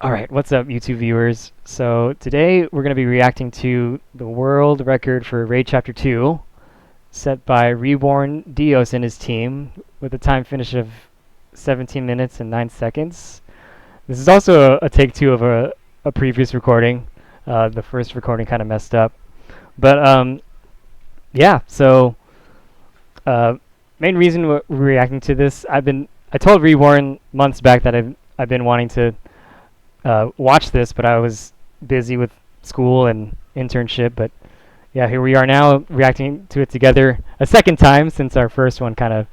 Alright, what's up YouTube viewers? So today we're going to be reacting to the world record for Raid Chapter 2 set by RebornDios and his team with a time finish of 17 minutes and 9 seconds. This is also a take two of a previous recording. The first recording kind of messed up. But yeah, so main reason we're reacting to this, I told Reborn months back that I've been wanting to watch this, but I was busy with school and internship. But yeah, here we are now reacting to it together a second time since our first one kind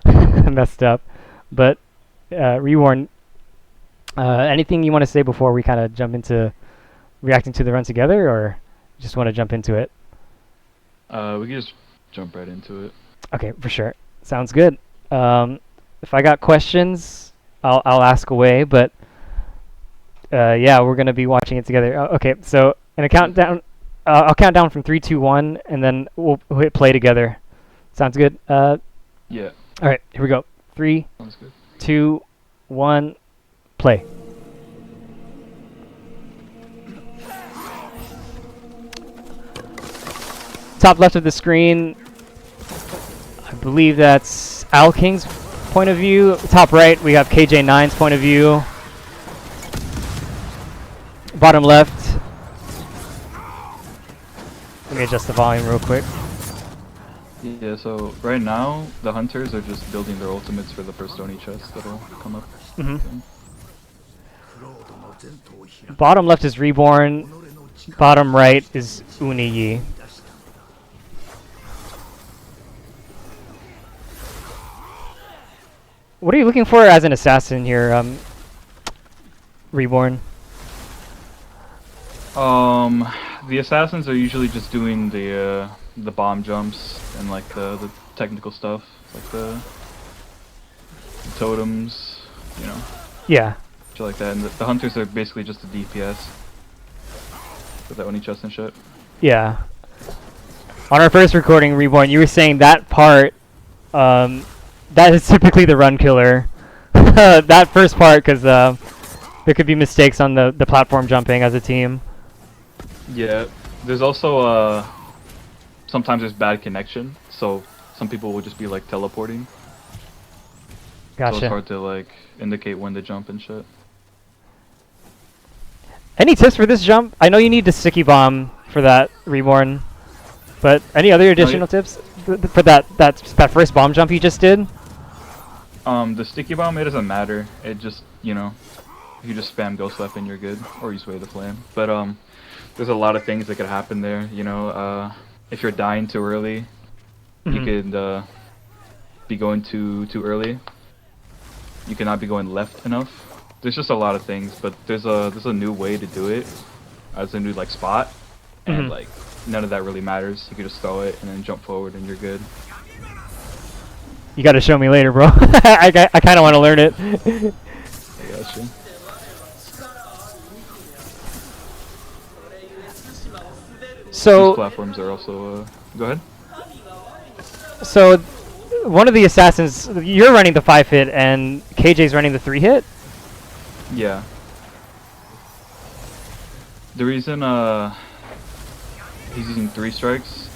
of messed up. But Reborn, anything you want to say before we kind of jump into reacting to the run together, or just want to jump into it? We can just jump right into it. Okay, for sure. Sounds good. If I got questions, I'll ask away, but yeah, we're gonna be watching it together. Okay, so in a countdown, I'll count down from 3, 2, 1, and then we'll hit play together. Sounds good? Yeah. All right, here we go. 3, Sounds good. 2, 1, play. Top left of the screen, I believe that's Al King's point of view. Top right, we have kj9's point of view. Bottom left, let me adjust the volume real quick. Yeah, so right now, the hunters are just building their ultimates for the first stony chest that'll come up. Bottom left is Reborn, bottom right is Uniyi. What are you looking for as an assassin here, Reborn? The assassins are usually just doing the bomb jumps and like the technical stuff, like the totems, you know. Yeah. Shit like that. And the hunters are basically just the DPS for the Oni chest and shit. Yeah. On our first recording, Reborn, you were saying that part, that is typically the run killer. That first part, because there could be mistakes on the platform jumping as a team. Yeah, there's also sometimes there's bad connection, so some people will just be like teleporting. Gotcha. So it's hard to like indicate when to jump and shit. Any tips for this jump? I know you need the sticky bomb for that, Reborn, but any other additional tips for that first bomb jump you just did? The sticky bomb, it doesn't matter. It just, you know, if you just spam ghost weapon, you're good, or you sway the flame. But there's a lot of things that could happen there. You know, if you're dying too early, you could be going too early. You cannot be going left enough. There's just a lot of things, but there's a new way to do it. As a new like spot, and like none of that really matters. You can just throw it and then jump forward, and you're good. You gotta show me later, bro. I kind of want to learn it. I gotcha. So these platforms are also. Go ahead. So one of the assassins, you're running the 5-hit, and KJ's running the 3-hit. Yeah. The reason he's using 3 strikes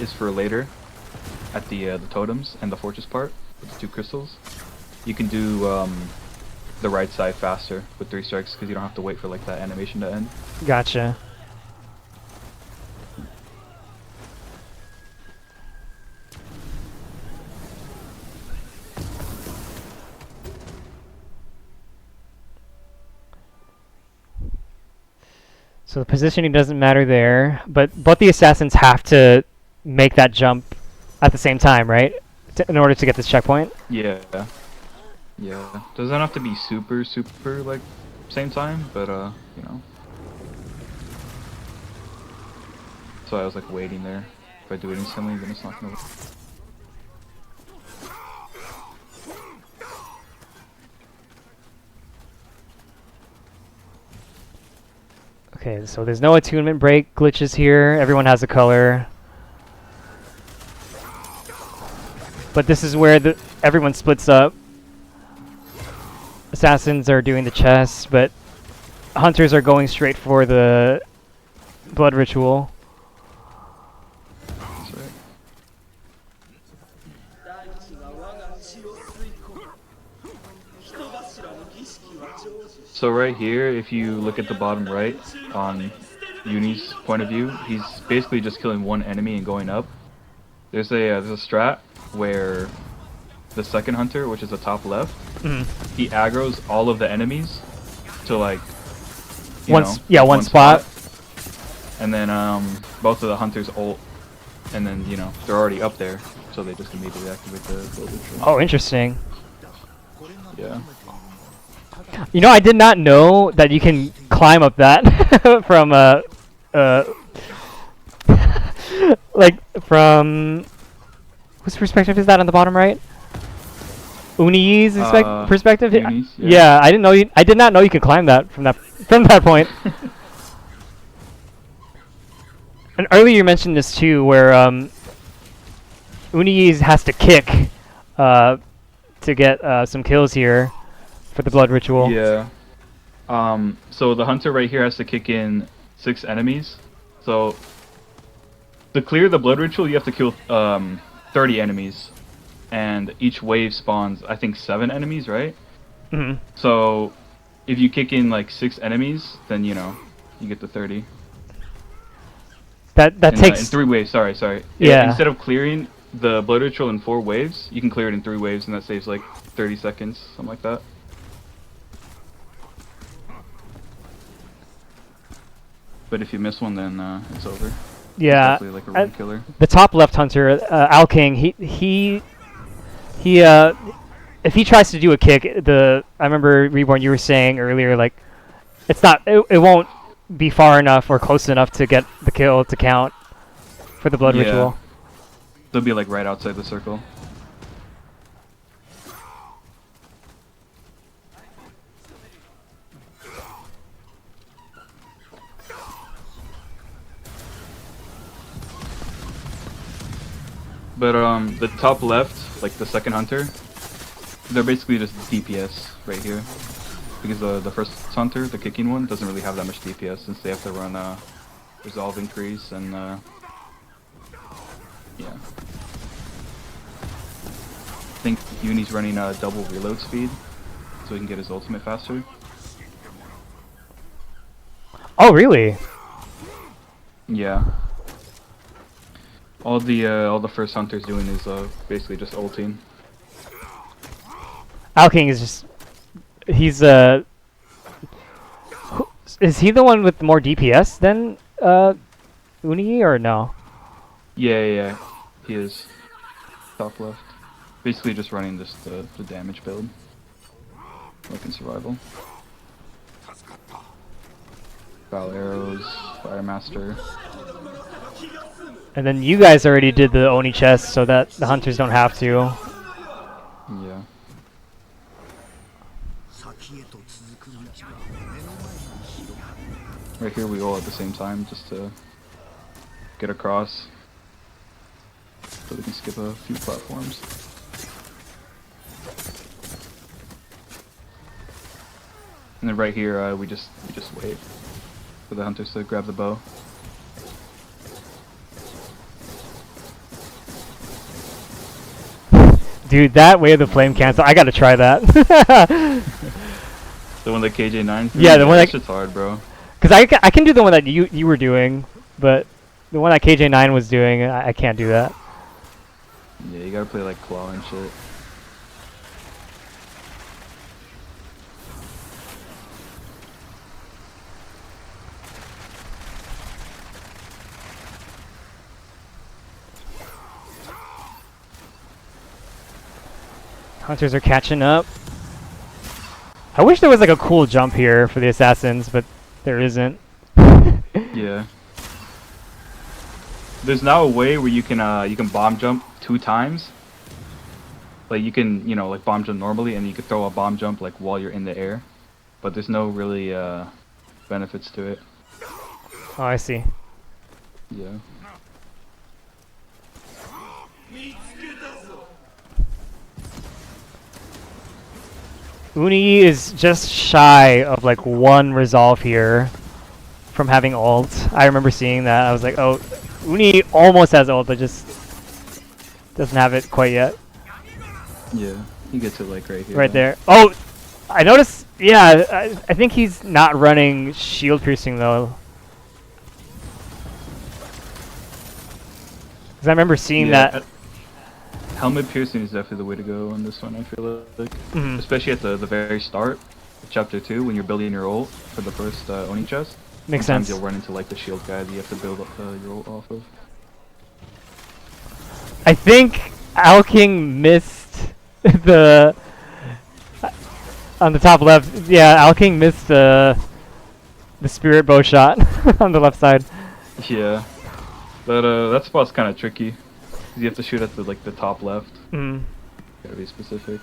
is for later at the totems and the fortress part with the 2 crystals. You can do the right side faster with 3 strikes because you don't have to wait for like that animation to end. Gotcha. So the positioning doesn't matter there, but both the assassins have to make that jump at the same time, right? In order to get this checkpoint? Yeah. Yeah. Doesn't have to be super like same time, but you know. So I was like waiting there. If I do it instantly, then it's not gonna work. Okay, so there's no attunement break glitches here. Everyone has a color. But this is where everyone splits up. assassins are doing the chests, but hunters are going straight for the blood ritual. That's right. So right here, if you look at the bottom right, on Uni's point of view, he's basically just killing one enemy and going up. There's a strat where the second hunter, which is the top left, he aggroes all of the enemies to like one spot. And then both of the hunters ult, and then they're already up there, so they just immediately activate the blood ritual. Oh, interesting. Yeah. You know, I did not know that you can climb up that from like from whose perspective is that on the bottom right? Uniyi's perspective. Uni's, yeah, I didn't know. I did not know you could climb that from that point. And earlier you mentioned this too, where Uniyi has to kick to get some kills here for the blood ritual. Yeah. So the hunter right here has to kick in 6 enemies. So to clear the blood ritual, you have to kill 30 enemies, and each wave spawns, I think, 7 enemies, right? Mm-hmm. So if you kick in like 6 enemies, then you get the 30. That takes in 3 waves. Sorry. Yeah. Instead of clearing the blood ritual in 4 waves, you can clear it in 3 waves, and that saves like 30 seconds, something like that. But if you miss one, then it's over. Yeah. It's like a run killer. The top left hunter, Alking, he if he tries to do a kick, I remember Reborn, you were saying earlier, like it won't be far enough or close enough to get the kill to count for the blood ritual. They'll be like right outside the circle. But the top left, like the second hunter, they're basically just DPS right here. Because the first hunter, the kicking one, doesn't really have that much DPS since they have to run resolve increase and yeah. I think Uni's running double reload speed, so he can get his ultimate faster. Oh, really? Yeah. All the first hunter's doing is basically just ulting. Alking is just is he the one with more DPS than Uniyi, or no? Yeah, he is. Top left. Basically just running the damage build. Like in survival. Foul arrows, Fire Master. And then you guys already did the Oni chest so that the hunters don't have to. Yeah. Right here we all at the same time just to get across. So we can skip a few platforms. And then right here we just wait for the hunters to grab the bow. Dude, that way of the flame cancel, I gotta try that. The one that kj9? Yeah, the one that... shit's hard, bro. Because I can do the one that you were doing, but the one that kj9 was doing, I can't do that. Yeah, you gotta play like claw and shit. Hunters are catching up. I wish there was like a cool jump here for the assassins, but there isn't. Yeah. There's now a way where you can bomb jump 2 times. Like you can, like bomb jump normally, and you can throw a bomb jump like while you're in the air. But there's no really benefits to it. Oh, I see. Yeah. Uniyi is just shy of like one resolve here from having ult. I remember seeing that. I was like, oh, Uniyi almost has ult, but just doesn't have it quite yet. Yeah, he gets it like right here. Right there. Oh, I noticed. Yeah, I think he's not running shield piercing though. Because I remember seeing that. Helmet piercing is definitely the way to go on this one, I feel like. Mhm. Especially at the very start, of chapter 2, when you're building your ult for the first Oni chest. Makes Sometimes sense. you'll run into like the shield guy that you have to build your ult off of. I think Alking missed the on the top left. Yeah, Alking missed the spirit bow shot on the left side. Yeah, but that spot's kind of tricky. 'Cause you have to shoot at the top left. Mm. Gotta be specific.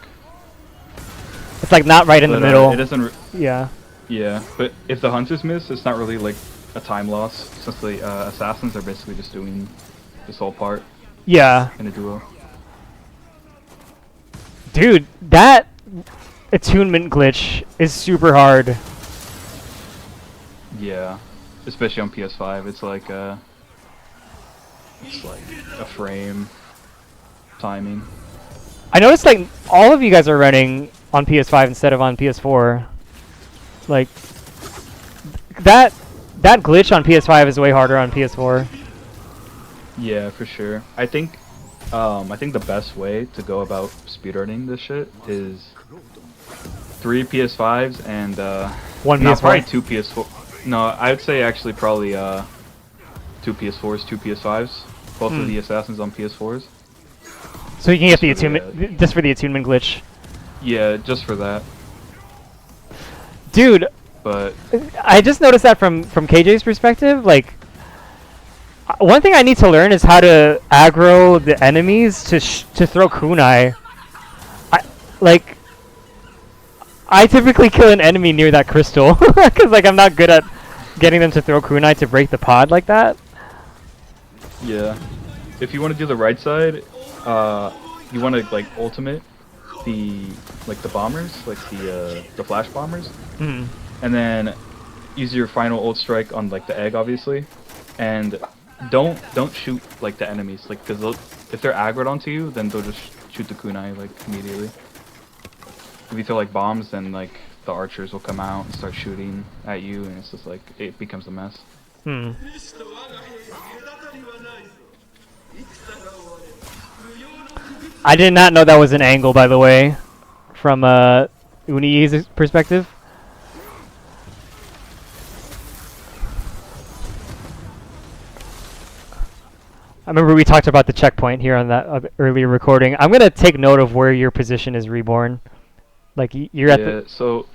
It's like not right in the middle. It doesn't. Yeah. Yeah, but if the hunters miss, it's not really like a time loss, since the assassins are basically just doing this whole part Yeah. in a duo. Dude, that attunement glitch is super hard. Yeah, especially on PS5, it's like a frame timing. I noticed like all of you guys are running on PS5 instead of on PS4. Like that glitch on PS5 is way harder on PS4. Yeah, for sure. I think the best way to go about speedrunning this shit is 3 PS5s and One no, PS4. probably 2 PS4. No, I would say actually probably 2 PS4s, 2 PS5s. Both of the assassins on PS4s. So you can get the Just for the, attunement just for the attunement glitch. Yeah, just for that. Dude, But I just noticed that from KJ's perspective, like one thing I need to learn is how to aggro the enemies to throw kunai. I typically kill an enemy near that crystal because like I'm not good at getting them to throw kunai to break the pod like that. yeah, if you want to do the right side, you want to like ultimate the bombers, like the flash bombers, Mm. and then use your final ult strike on like the egg, obviously, and don't shoot like the enemies, like because if they're aggroed onto you, then they'll just shoot the kunai like immediately. If you throw like bombs, then like the archers will come out and start shooting at you, and it's just like it becomes a mess. Hmm. I did not know that was an angle, by the way, from Uniyi's perspective. I remember we talked about the checkpoint here on that earlier recording. I'm gonna take note of where your position is, Reborn. Like you're at the. So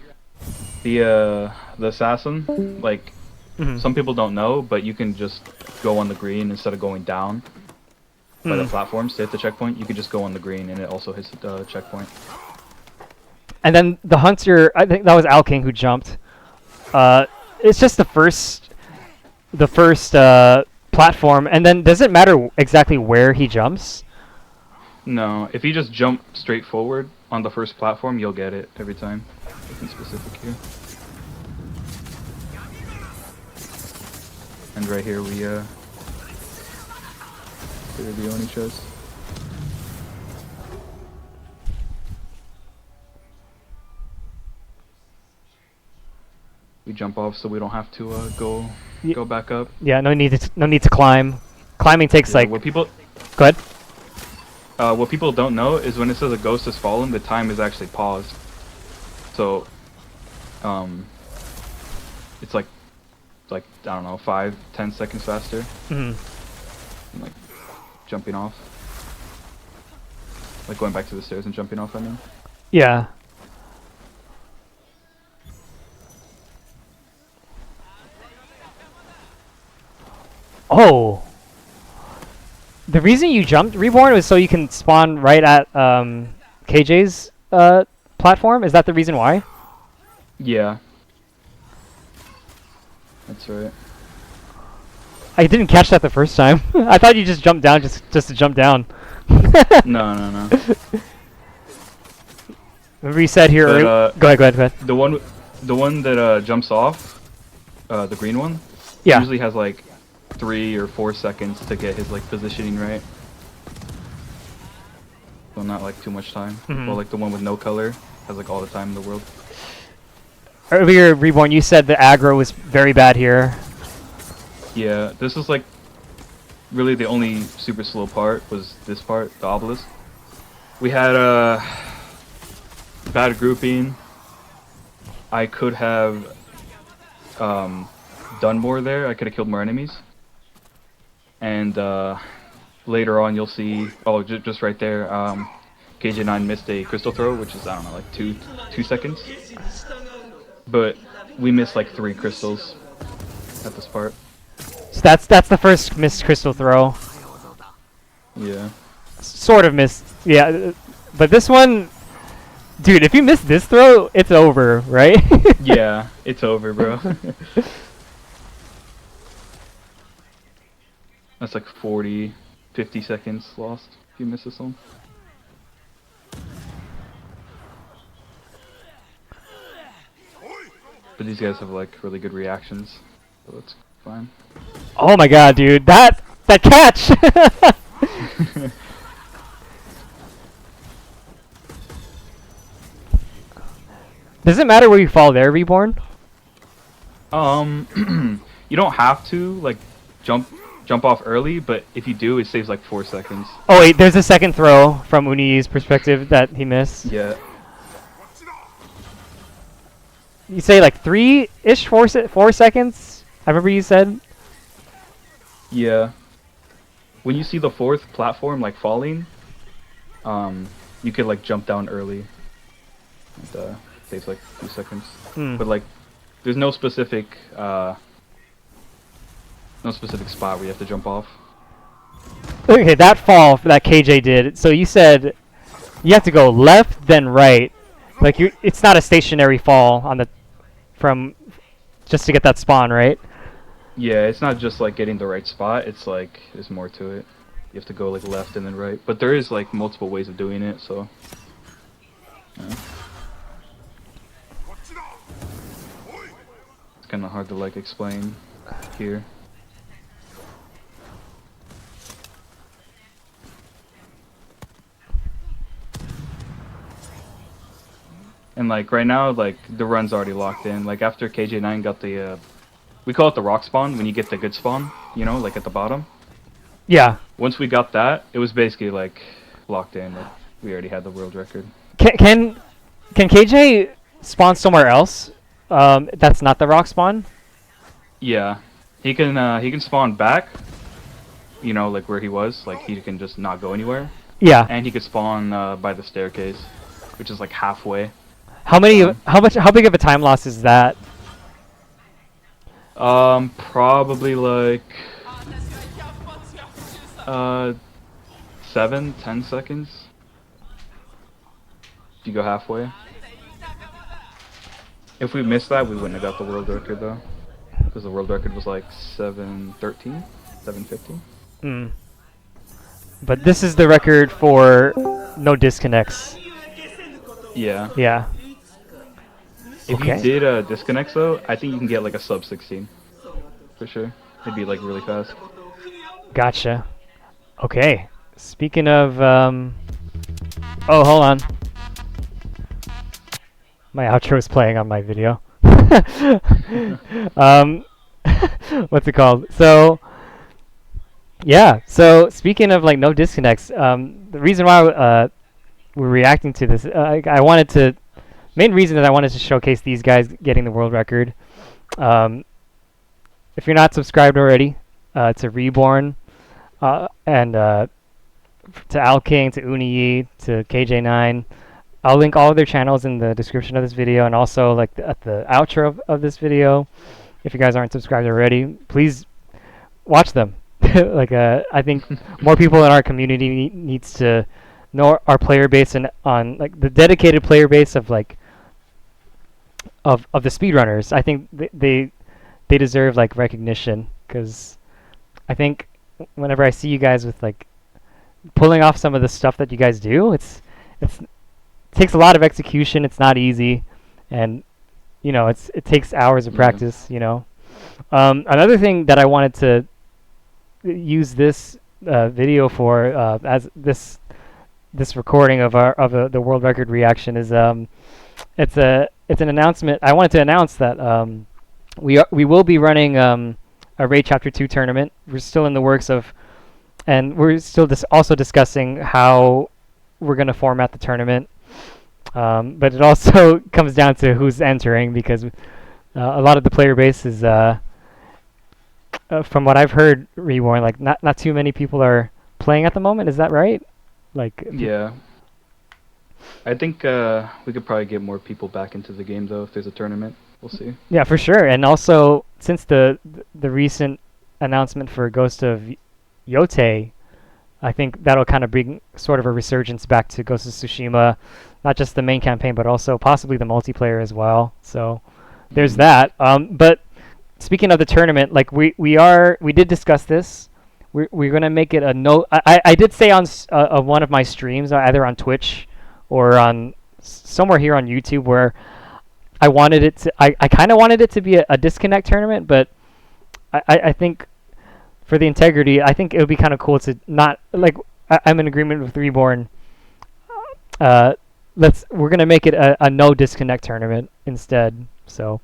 the assassin, like some people don't know, but you can just go on the green instead of going down by the platforms to hit the checkpoint. You can just go on the green, and it also hits the checkpoint. And then the hunter, I think that was Alking who jumped. It's just the first platform, and then does it matter exactly where he jumps? No, if you just jump straight forward on the first platform, you'll get it every time. Nothing specific here. And right here we clear the Oni chest. We jump off so we don't have to go back up. Yeah, no need to climb. Climbing takes like. What people Go ahead. what people don't know is when it says a ghost has fallen, the time is actually paused. So it's like I don't know, 5-10 seconds faster. Mm-hmm. And, like jumping off. Like going back to the stairs and jumping off, I mean. Yeah. Oh. The reason you jumped, Reborn, was so you can spawn right at KJ's platform? Is that the reason why? Yeah. That's right. I didn't catch that the first time. I thought you just jumped down just to jump down. No. Remember you said here. But Go ahead. Go ahead. Go ahead. the one that jumps off, the green one, Yeah. usually has like 3 or 4 seconds to get his like positioning right. So not like too much time. Well, like the one with no color has like all the time in the world. Earlier, Reborn, you said the aggro was very bad here. Yeah, this is like really the only super slow part was this part, the obelisk. We had a bad grouping. I could have done more there. I could have killed more enemies. And later on, you'll see. Oh, just right there. kj9 missed a crystal throw, which is I don't know, like two seconds. But we missed like 3 crystals at this part. So that's the first missed crystal throw. Yeah. Sort of missed. Yeah, but this one, dude, if you miss this throw, it's over, right? Yeah, it's over, bro. That's like 40, 50 seconds lost if you miss this one. But these guys have like really good reactions, so that's fine. Oh my god, dude, that catch! Does it matter where you fall there, Reborn? You don't have to like jump off early, but if you do, it saves like 4 seconds. Oh wait, there's a second throw from Uniyi's perspective that he missed. Yeah. You say like 3-ish, 4 seconds? I remember you said. Yeah. When you see the 4th platform like falling, you could like jump down early. And, saves like 2 seconds. But like, there's no specific spot where you have to jump off. Okay, that fall that KJ did. So you said you have to go left, then right. Like it's not a stationary fall on the just to get that spawn, right? Yeah, it's not just like getting the right spot. It's like there's more to it. You have to go like left and then right. But there is like multiple ways of doing it. So. Yeah. It's kind of hard to like explain here. And like right now, like the run's already locked in. Like after kj9 got the, we call it the rock spawn when you get the good spawn, you know, like at the bottom. Yeah. Once we got that, it was basically like locked in. Like, we already had the world record. Can KJ spawn somewhere else? That's not the rock spawn. Yeah, he can spawn back. You know, like where he was. Like he can just not go anywhere. Yeah. And he could spawn by the staircase, which is like halfway. How big of a time loss is that? Probably like 7-10 seconds. If you go halfway. If we missed that, we wouldn't have got the world record though, because the world record was like 7:13, 7:15. But this is the record for no disconnects. Yeah. Yeah. If you did disconnects though, I think you can get like a sub 16 for sure. It'd be like really fast. Gotcha. Okay. Speaking of, oh, hold on. My outro is playing on my video. What's it called? So, yeah. So speaking of like no disconnects, the reason why we're reacting to this, main reason that I wanted to showcase these guys getting the world record. If you're not subscribed already, to Reborn, and to Alking, to Uniyi, to kj9, I'll link all of their channels in the description of this video, and also like at the outro of this video. If you guys aren't subscribed already, please watch them. Like I think more people in our community needs to know our player base and on like the dedicated player base of like of the speedrunners. I think they deserve like recognition, because I think whenever I see you guys with like pulling off some of the stuff that you guys do, it's takes a lot of execution. It's not easy, and it takes hours of Yeah. practice. Another thing that I wanted to use this video for as this recording of the world record reaction is it's an announcement. I wanted to announce that we will be running a Raid Chapter 2 tournament. We're still in the works of, and we're still also discussing how we're going to format the tournament. But it also comes down to who's entering, because a lot of the player base is, from what I've heard, Reborn, like not too many people are playing at the moment. Is that right? Like, Yeah. I think we could probably get more people back into the game though if there's a tournament. We'll see. yeah, for sure. And also, since the recent announcement for Ghost of Yote, I think that'll kind of bring sort of a resurgence back to Ghost of Tsushima, not just the main campaign, but also possibly the multiplayer as well. So there's that. But speaking of the tournament, like we did discuss this. We're gonna make it a no. I did say on one of my streams, either on Twitch or on somewhere here on YouTube, where I wanted it to. I kind of wanted it to be a disconnect tournament, but I think for the integrity, I think it would be kind of cool to not like. I'm in agreement with Reborn. We're gonna make it a no disconnect tournament instead. So.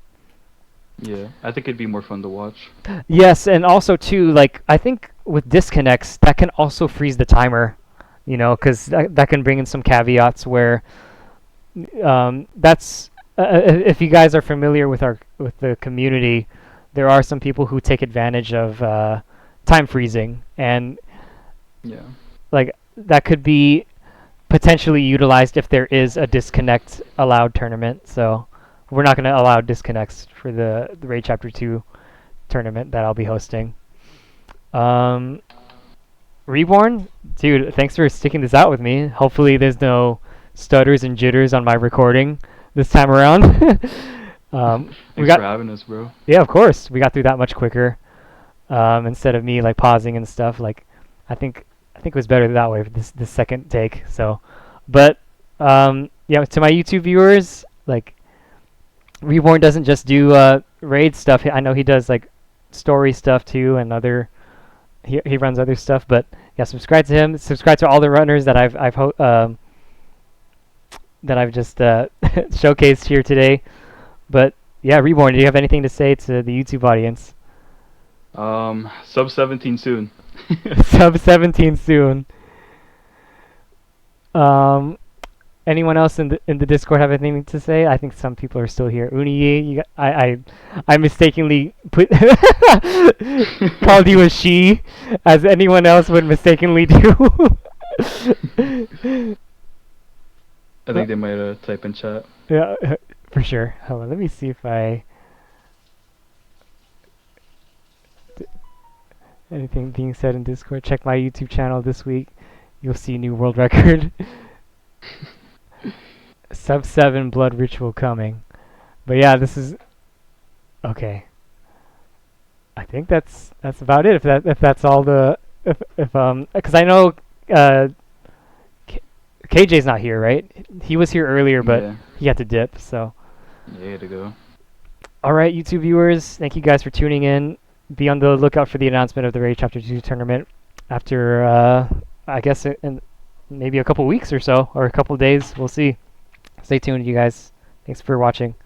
Yeah, I think it'd be more fun to watch. Yes, and also too, like I think with disconnects that can also freeze the timer, because that can bring in some caveats where that's if you guys are familiar with the community, there are some people who take advantage of time freezing, and Yeah. like that could be potentially utilized if there is a disconnect allowed tournament. So we're not going to allow disconnects for the Raid Chapter 2 tournament that I'll be hosting. Reborn, dude, thanks for sticking this out with me. Hopefully there's no stutters and jitters on my recording this time around. Thanks for having us, bro. Yeah, of course. We got through that much quicker. Instead of me like pausing and stuff. Like I think it was better that way for this second take. So, but yeah, to my YouTube viewers, like Reborn doesn't just do raid stuff. I know he does like story stuff too, and other. He runs other stuff, but yeah, subscribe to him. Subscribe to all the runners that I've just showcased here today. But yeah, Reborn, do you have anything to say to the YouTube audience? Sub 17 soon. Sub 17 soon. Anyone else in the Discord have anything to say? I think some people are still here. Uniyi, I mistakenly called you a she, as anyone else would mistakenly do. I think they might type in chat. Yeah, for sure. Hold on, let me see if anything being said in Discord. Check my YouTube channel this week. You'll see new world record. Sub 7 blood ritual coming. But yeah, this is okay. I think that's about it. If that's all the if because I know KJ's not here, right? He was here earlier, but Yeah. he had to dip. So Yeah, you had to go. all right, YouTube viewers, thank you guys for tuning in. Be on the lookout for the announcement of the Raid Chapter 2 tournament after I guess in maybe a couple weeks or so, or a couple days. We'll see. Stay tuned, you guys. Thanks for watching.